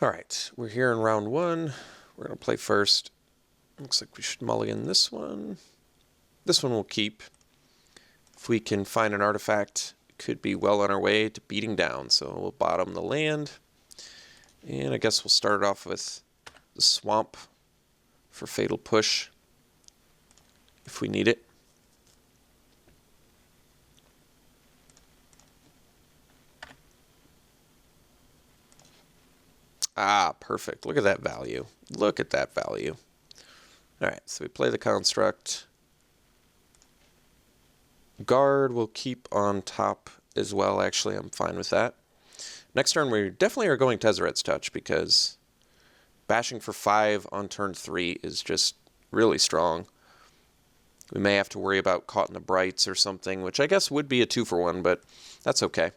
All right, we're here in round one. We're going to play first. Looks like we should mulligan this one. This one we'll keep. If we can find an artifact, it could be well on our way to beating down. So we'll bottom the land. And I guess we'll start off with the swamp for Fatal Push if we need it. Ah, perfect. Look at that value. Look at that value. All right, so we play the construct. Guard will keep on top as well. Actually, I'm fine with that. Next turn, we definitely are going Tezzeret's Touch because bashing for 5 on turn 3 is just really strong. We may have to worry about Caught in the Brights or something, which I guess would be a 2-for-1, but that's okay.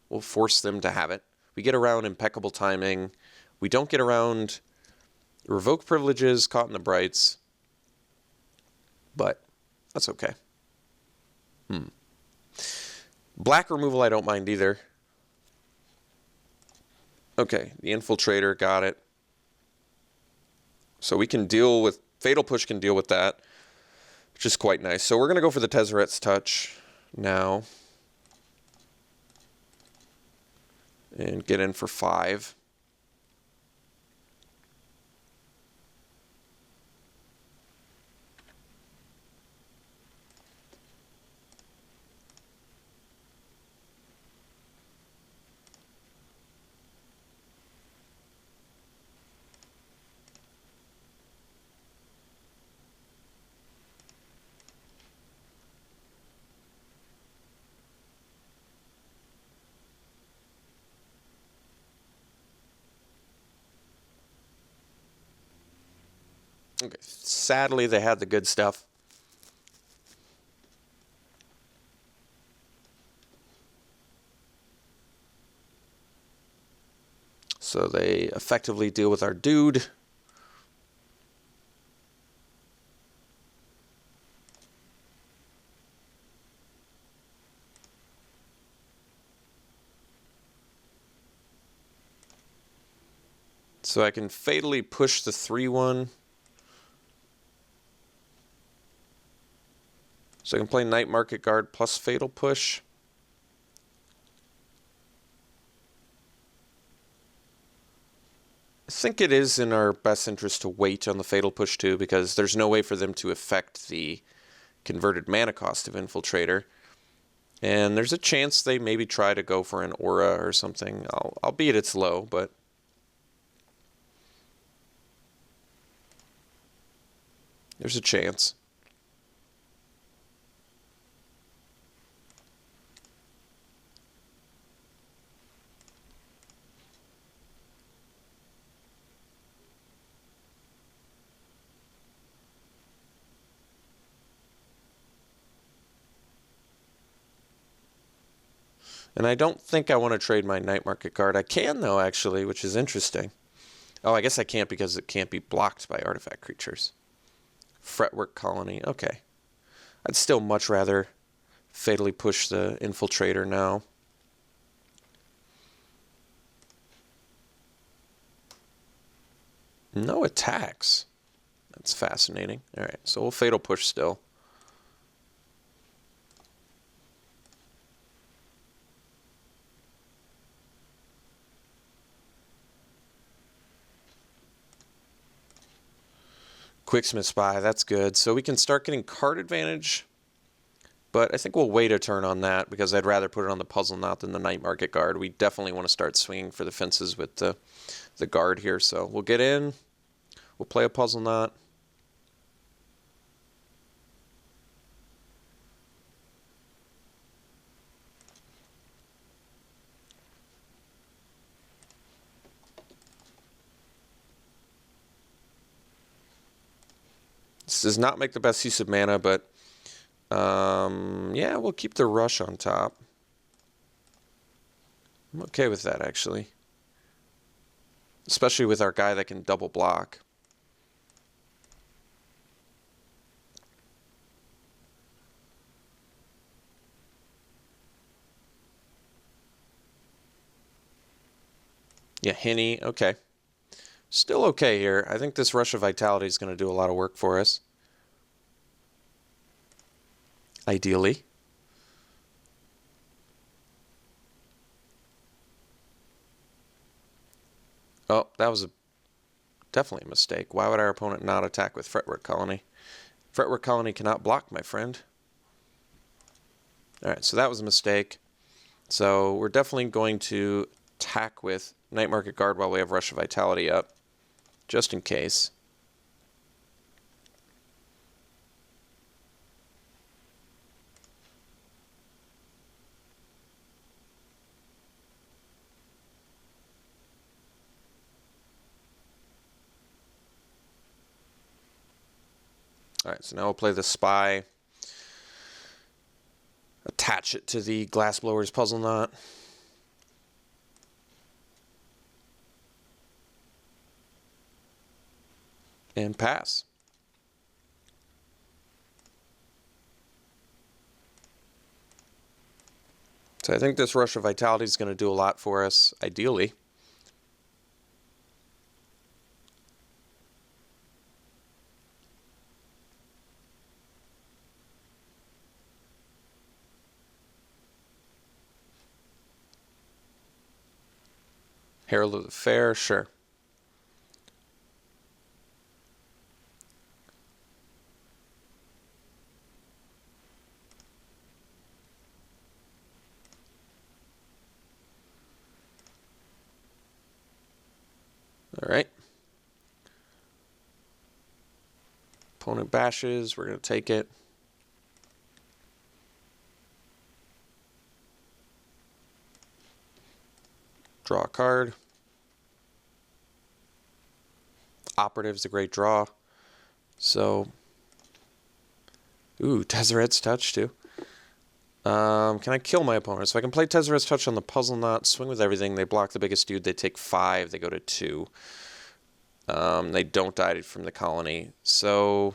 We'll force them to have it. We get around Impeccable Timing. We don't get around Revoke Privileges, Caught in the Brights, but that's okay. Black removal I don't mind either. Okay, the Infiltrator, got it. So we can deal with, Fatal Push can deal with that, which is quite nice. So we're going to go for the Tezzeret's Touch now. And get in for 5. Okay, sadly they had the good stuff. So they effectively deal with our dude. So I can fatally push the 3-1. So I can play Night Market Guard plus Fatal Push. I think it is in our best interest to wait on the Fatal Push too, because there's no way for them to affect the converted mana cost of Infiltrator. And there's a chance they maybe try to go for an Aura or something, albeit it's low, but... there's a chance. And I don't think I want to trade my Night Market Guard. I can, though, actually, which is interesting. Oh, I guess I can't because it can't be blocked by artifact creatures. Fretwork Colony, okay. I'd still much rather fatally push the Infiltrator now. No attacks. That's fascinating. All right, so we'll Fatal Push still. Quicksmith Spy, that's good. So we can start getting card advantage, but I think we'll wait a turn on that because I'd rather put it on the Puzzle Knot than the Night Market Guard. We definitely want to start swinging for the fences with the guard here. So we'll get in, we'll play a Puzzle Knot. This does not make the best use of mana, but yeah, we'll keep the Rush on top. I'm okay with that, actually. Especially with our guy that can double block. Yeah, Henny, okay. Still okay here. I think this Rush of Vitality is going to do a lot of work for us. Ideally. Oh, that was definitely a mistake. Why would our opponent not attack with Fretwork Colony? Fretwork Colony cannot block, my friend. Alright, so that was a mistake. So we're definitely going to attack with Night Market Guard while we have Rush of Vitality up, just in case. Alright, so now we'll play the Spy. Attach it to the Glassblower's Puzzle Knot. And pass. So I think this Rush of Vitality is going to do a lot for us, ideally. Herald of the Fair, sure. All right. Opponent bashes, we're going to take it. Draw a card. Operative's a great draw. So, ooh, Tezzeret's Touch too. Can I kill my opponent? So I can play Tezzeret's Touch on the Puzzle Knot, swing with everything. They block the biggest dude. They take 5. They go to 2. They don't die from the colony. So,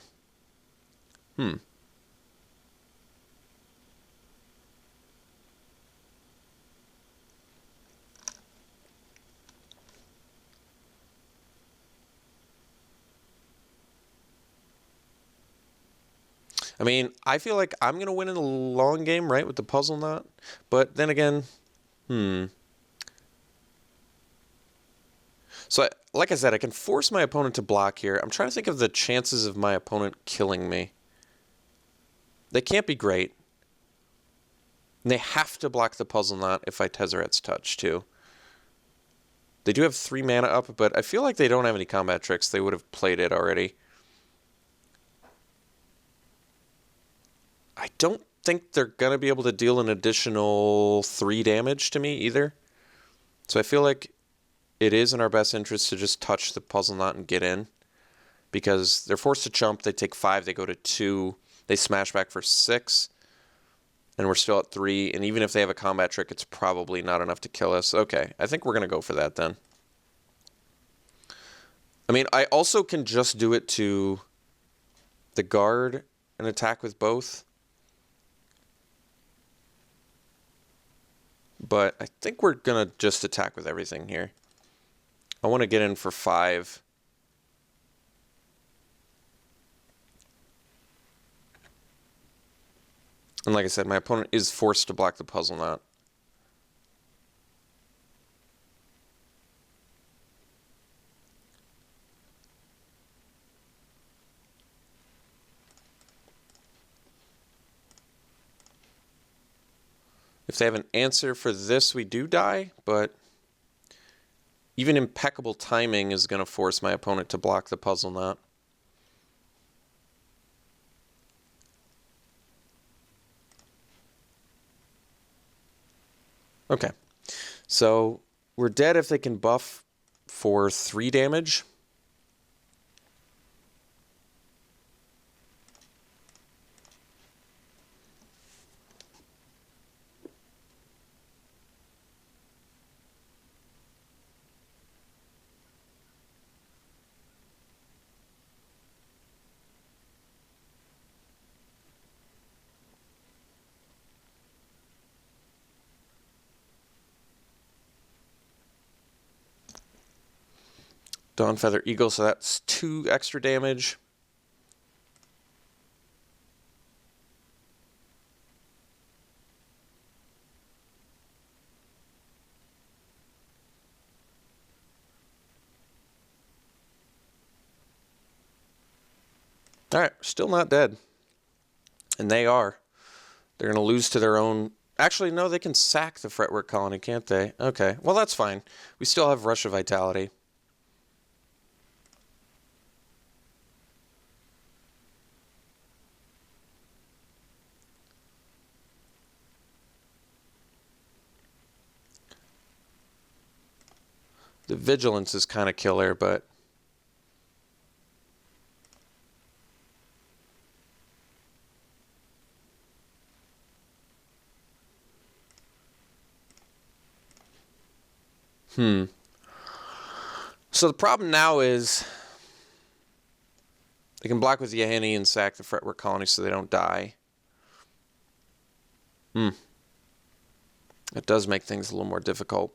I mean, I feel like I'm going to win in the long game, right, with the Puzzle Knot. But then again, So, like I said, I can force my opponent to block here. I'm trying to think of the chances of my opponent killing me. They can't be great. And they have to block the Puzzle Knot if I Tezzeret's Touch, too. They do have 3 mana up, but I feel like they don't have any combat tricks. They would have played it already. I don't think they're going to be able to deal an additional 3 damage to me either. So I feel like it is in our best interest to just touch the Puzzle Knot and get in. Because they're forced to chump, they take 5, they go to 2, they smash back for 6. And we're still at 3, and even if they have a combat trick, it's probably not enough to kill us. Okay, I think we're going to go for that then. I mean, I also can just do it to the guard and attack with both. But I think we're going to just attack with everything here. I want to get in for 5. And like I said, my opponent is forced to block the Puzzle Knot. If they have an answer for this, we do die, but even impeccable timing is going to force my opponent to block the Puzzle Knot. Okay, so we're dead if they can buff for 3 damage. Dawn Feather Eagle, so that's 2 extra damage. Alright, still not dead. And they are. They're going to lose to their own... Actually, no, they can sack the Fretwork Colony, can't they? Okay, well, that's fine. We still have Rush of Vitality. The Vigilance is kind of killer, but... So the problem now is they can block with Yahini and sack the Fretwork Colony so they don't die. It does make things a little more difficult.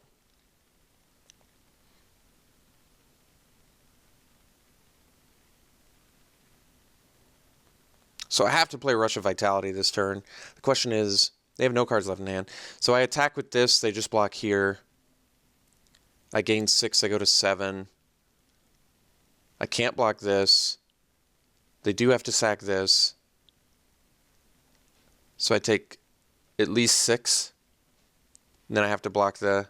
So I have to play Rush of Vitality this turn. The question is, they have no cards left in hand. So I attack with this, they just block here. I gain 6, I go to 7. I can't block this. They do have to sack this. So I take at least 6. And then I have to block the...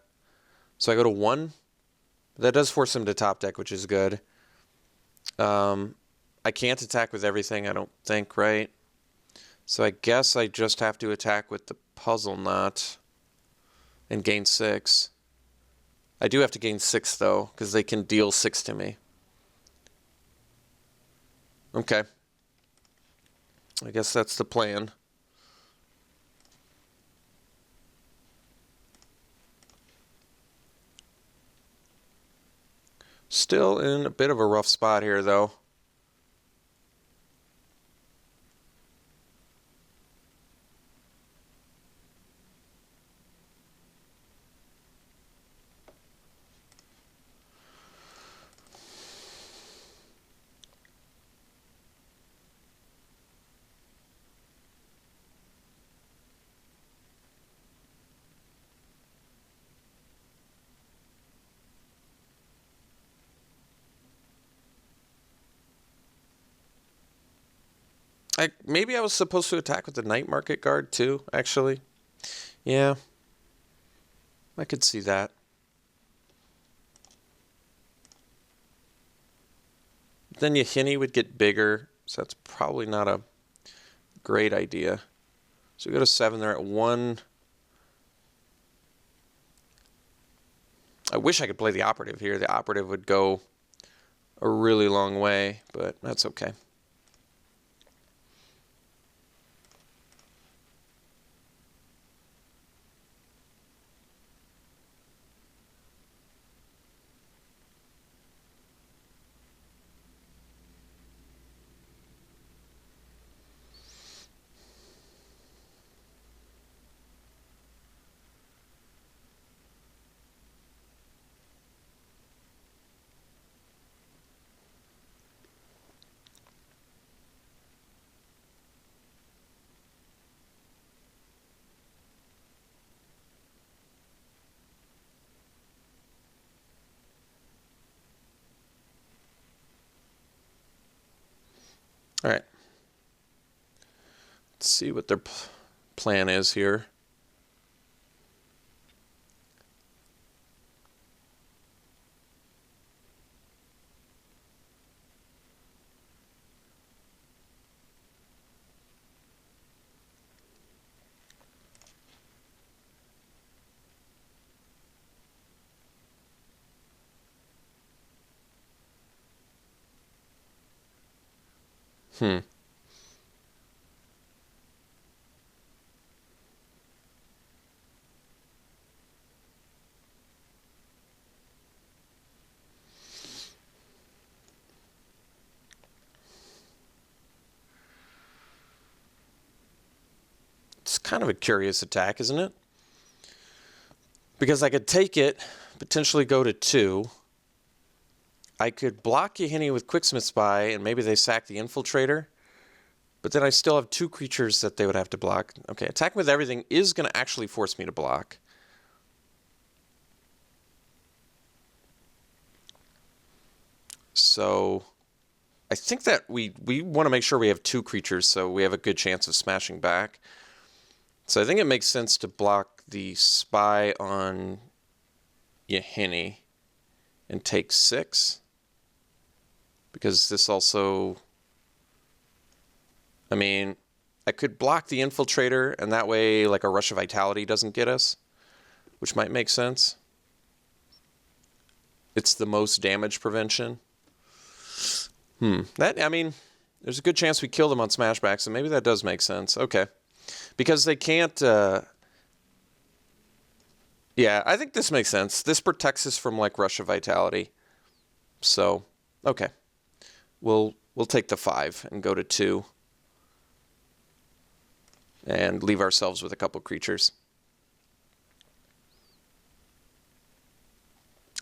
So I go to 1. That does force him to top deck, which is good. I can't attack with everything, I don't think, right? So I guess I just have to attack with the Puzzle Knot and gain 6. I do have to gain 6, though, because they can deal 6 to me. Okay. I guess that's the plan. Still in a bit of a rough spot here, though. Maybe I was supposed to attack with the Night Market Guard too, actually. Yeah. I could see that. Then Yahini would get bigger, so that's probably not a great idea. So we go to 7, they're at 1. I wish I could play the Operative here. The Operative would go a really long way, but that's okay. All right. Let's see what their plan is here. It's kind of a curious attack, isn't it? Because I could take it, potentially go to 2, I could block Yahini with Quicksmith Spy, and maybe they sack the Infiltrator. But then I still have 2 creatures that they would have to block. Okay, attacking with everything is going to actually force me to block. So I think that we want to make sure we have 2 creatures so we have a good chance of smashing back. So I think it makes sense to block the Spy on Yahini and take 6. Because this also... I mean, I could block the Infiltrator, and that way, like, a Rush of Vitality doesn't get us, which might make sense. It's the most damage prevention. I mean, there's a good chance we kill them on Smashback, so maybe that does make sense. Okay. Because they can't... Yeah, I think this makes sense. This protects us from, like, Rush of Vitality. So, okay. We'll take the 5 and go to 2. And leave ourselves with a couple creatures.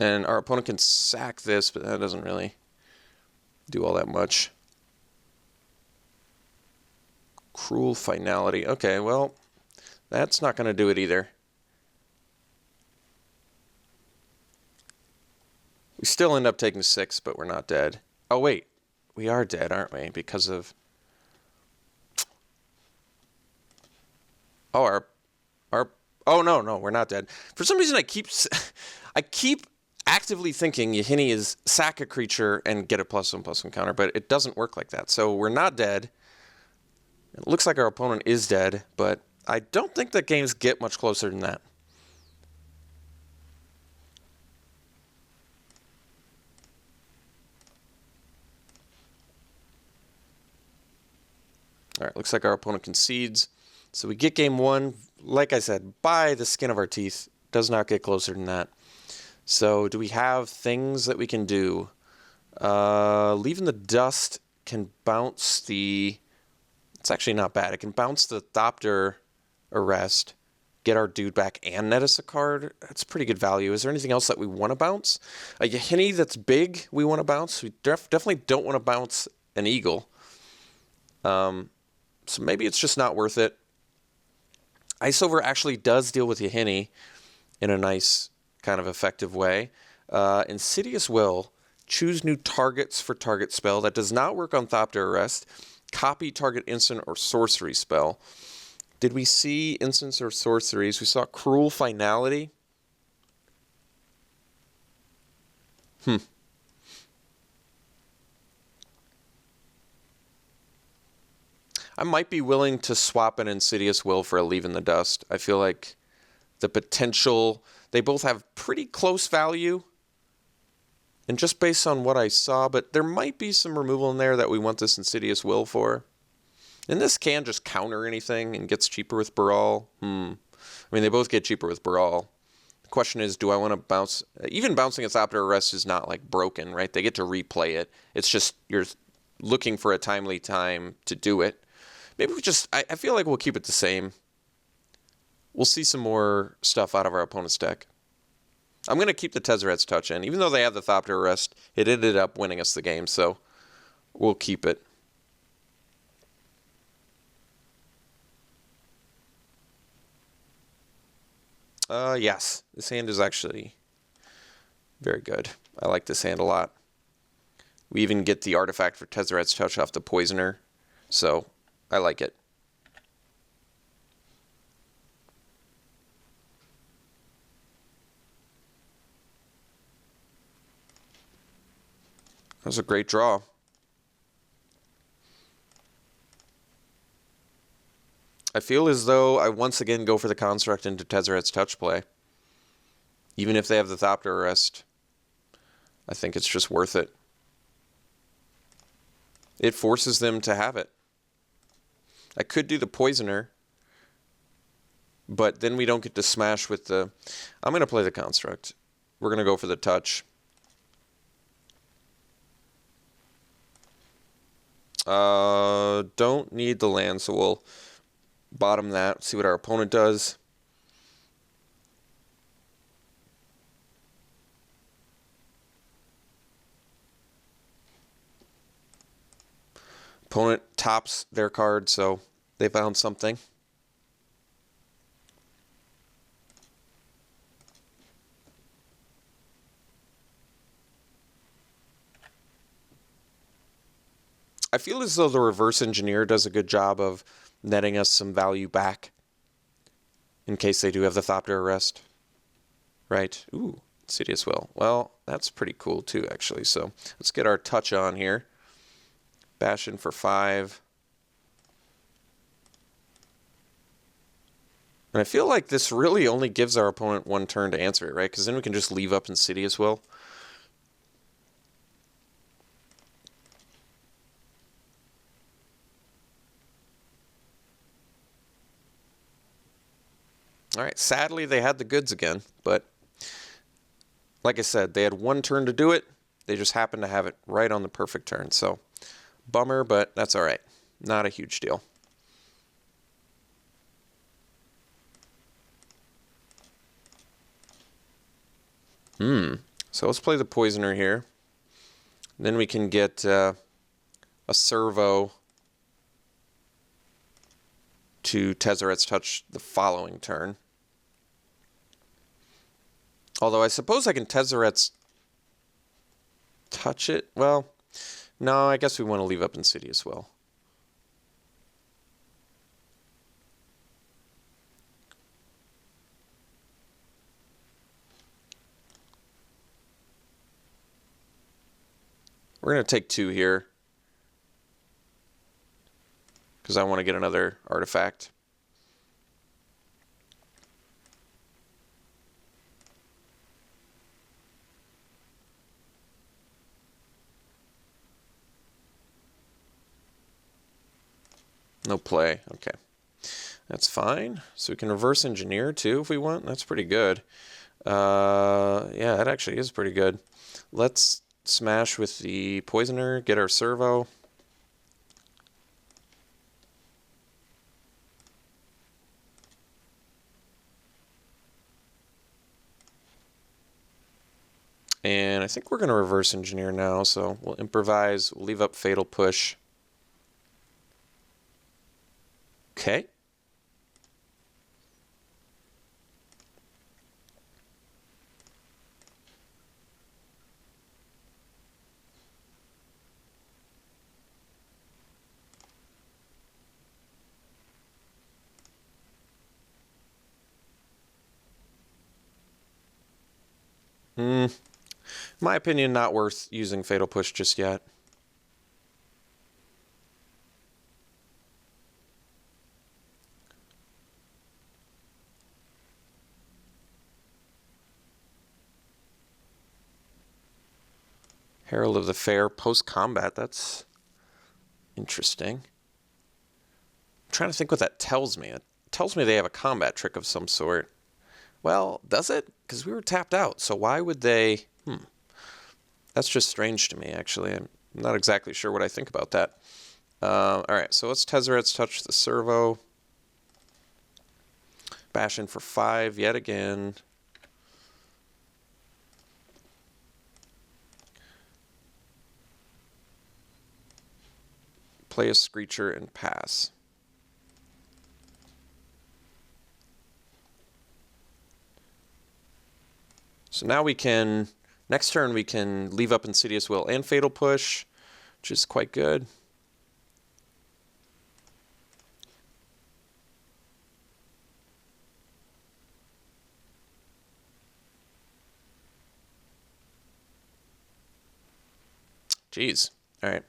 And our opponent can sack this, but that doesn't really do all that much. Cruel Finality. Okay, well, that's not going to do it either. We still end up taking 6, but we're not dead. Oh, wait. We are dead, aren't we? Because of... Oh, oh, no, we're not dead. For some reason, I keep actively thinking Yahini is sack a creature and get a +1/+1 counter, but it doesn't work like that. So we're not dead. It looks like our opponent is dead, but I don't think that games get much closer than that. All right, looks like our opponent concedes. So we get game 1, like I said, by the skin of our teeth. Does not get closer than that. So do we have things that we can do? Leaving the Dust can bounce the... It's actually not bad. It can bounce the Thopter Arrest, get our dude back, and net us a card. That's pretty good value. Is there anything else that we want to bounce? A Yahini that's big we want to bounce. We definitely don't want to bounce an Eagle. So maybe it's just not worth it. Iceover actually does deal with Yahini in a nice kind of effective way. Insidious Will, choose new targets for target spell. That does not work on Thopter Arrest. Copy target instant or sorcery spell. Did we see instants or sorceries? We saw Cruel Finality. I might be willing to swap an Insidious Will for a Leave in the Dust. I feel like the potential... They both have pretty close value. And just based on what I saw, but there might be some removal in there that we want this Insidious Will for. And this can just counter anything and gets cheaper with Baral. I mean, they both get cheaper with Baral. The question is, do I want to bounce... Even bouncing a Thopter Arrest is not, like, broken, right? They get to replay it. It's just you're looking for a timely time to do it. Maybe we just... I feel like we'll keep it the same. We'll see some more stuff out of our opponent's deck. I'm going to keep the Tezzeret's Touch in. Even though they have the Thopter Arrest, it ended up winning us the game, so we'll keep it. Yes. This hand is actually very good. I like this hand a lot. We even get the artifact for Tezzeret's Touch off the Poisoner, so I like it. That was a great draw. I feel as though I once again go for the Construct into Tezzeret's Touch play. Even if they have the Thopter Arrest, I think it's just worth it. It forces them to have it. I could do the Poisoner, but then we don't get to smash with the... I'm going to play the Construct. We're going to go for the Touch. Don't need the land, so we'll bottom that, see what our opponent does. Opponent tops their card, so they found something. I feel as though the reverse engineer does a good job of netting us some value back in case they do have the Thopter arrest. Right? Ooh, Insidious Will. Well, that's pretty cool too, actually. So let's get our touch on here. Bash in for 5. And I feel like this really only gives our opponent 1 turn to answer it, right? Because then we can just leave up Insidious Will. All right, sadly they had the goods again, but like I said, they had 1 turn to do it. They just happened to have it right on the perfect turn. So, bummer, but that's all right. Not a huge deal. So let's play the Poisoner here. Then we can get a Servo to Tezzeret's Touch the following turn. Although I suppose I can Tezzeret's Touch it. Well, no, I guess we want to leave up Insidious Will. We're going to take 2 here because I want to get another artifact. No play. Okay. That's fine. So we can reverse engineer too if we want. That's pretty good. Yeah, that actually is pretty good. Let's smash with the Poisoner, get our Servo. And I think we're going to reverse engineer now, so we'll improvise, we'll leave up Fatal Push. Okay. In my opinion, not worth using Fatal Push just yet. Herald of the Fair post-combat, that's interesting. I'm trying to think what that tells me. It tells me they have a combat trick of some sort. Well, does it? Because we were tapped out, so why would they... That's just strange to me, actually. I'm not exactly sure what I think about that. All right, so let's Tezzeret's Touch the Servo. Bash in for 5 yet again. Play a Screecher and pass. So now we can, next turn we can leave up Insidious Will and Fatal Push, which is quite good. Jeez. All right.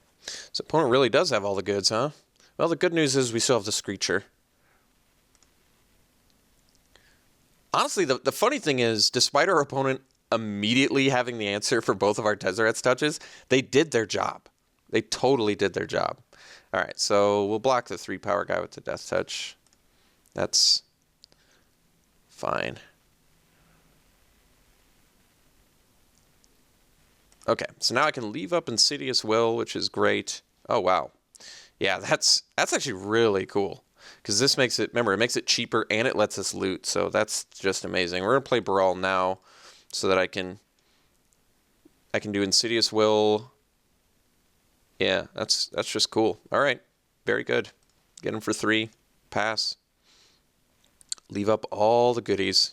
So opponent really does have all the goods, huh? Well, the good news is we still have the Screecher. Honestly, the funny thing is, despite our opponent immediately having the answer for both of our Tezzeret's touches, they did their job. They totally did their job. All right, so we'll block the 3-power guy with the Death Touch. That's fine. Okay, so now I can leave up Insidious Will, which is great. Oh, wow. Yeah, that's actually really cool. Because this makes it, remember, it makes it cheaper and it lets us loot. So that's just amazing. We're going to play Brawl now so that I can do Insidious Will Yeah, that's just cool. All right, very good. Get him for 3. Pass. Leave up all the goodies.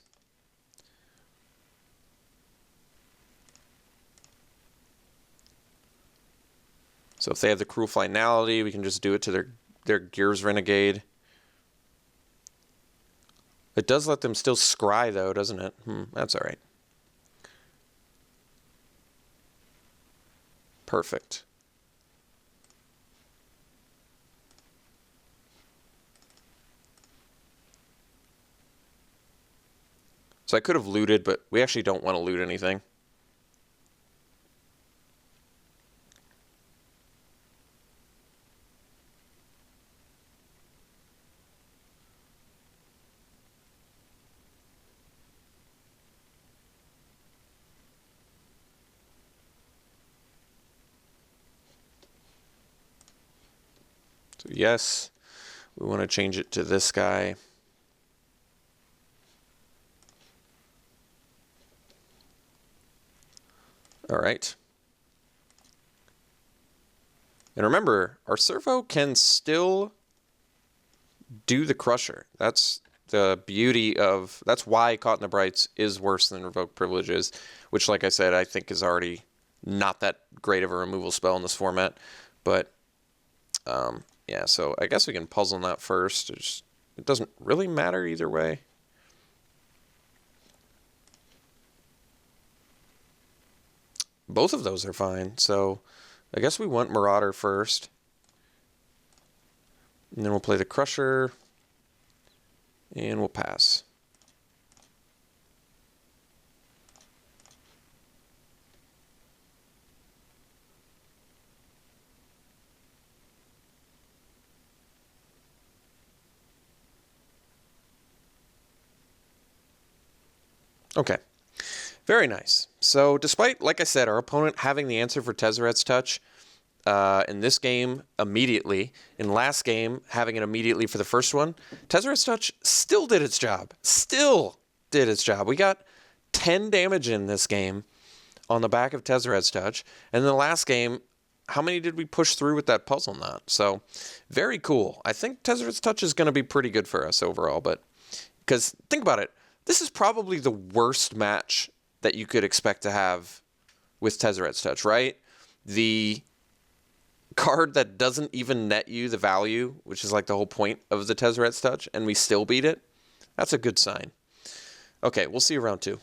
So if they have the Cruel Finality, we can just do it to their Gears Renegade. It does let them still scry, though, doesn't it? That's all right. Perfect. So I could have looted, but we actually don't want to loot anything. So yes, we want to change it to this guy. All right. And remember, our servo can still do the Crusher. That's the beauty of... That's why Caught in the Brights is worse than Revoked Privileges, which, like I said, I think is already not that great of a removal spell in this format. But, yeah, so I guess we can puzzle that first. It doesn't really matter either way. Both of those are fine, so I guess we want Marauder first. And then we'll play the Crusher, and we'll pass. Okay. Very nice. So despite, like I said, our opponent having the answer for Tezzeret's Touch in this game immediately, in last game having it immediately for the first one, Tezzeret's Touch still did its job. Still did its job. We got 10 damage in this game on the back of Tezzeret's Touch. And in the last game, how many did we push through with that puzzle knot? So very cool. I think Tezzeret's Touch is going to be pretty good for us overall. But because think about it, this is probably the worst match that you could expect to have with Tezzeret's Touch, right? The card that doesn't even net you the value, which is like the whole point of the Tezzeret's Touch, and we still beat it. That's a good sign. Okay, we'll see you round 2.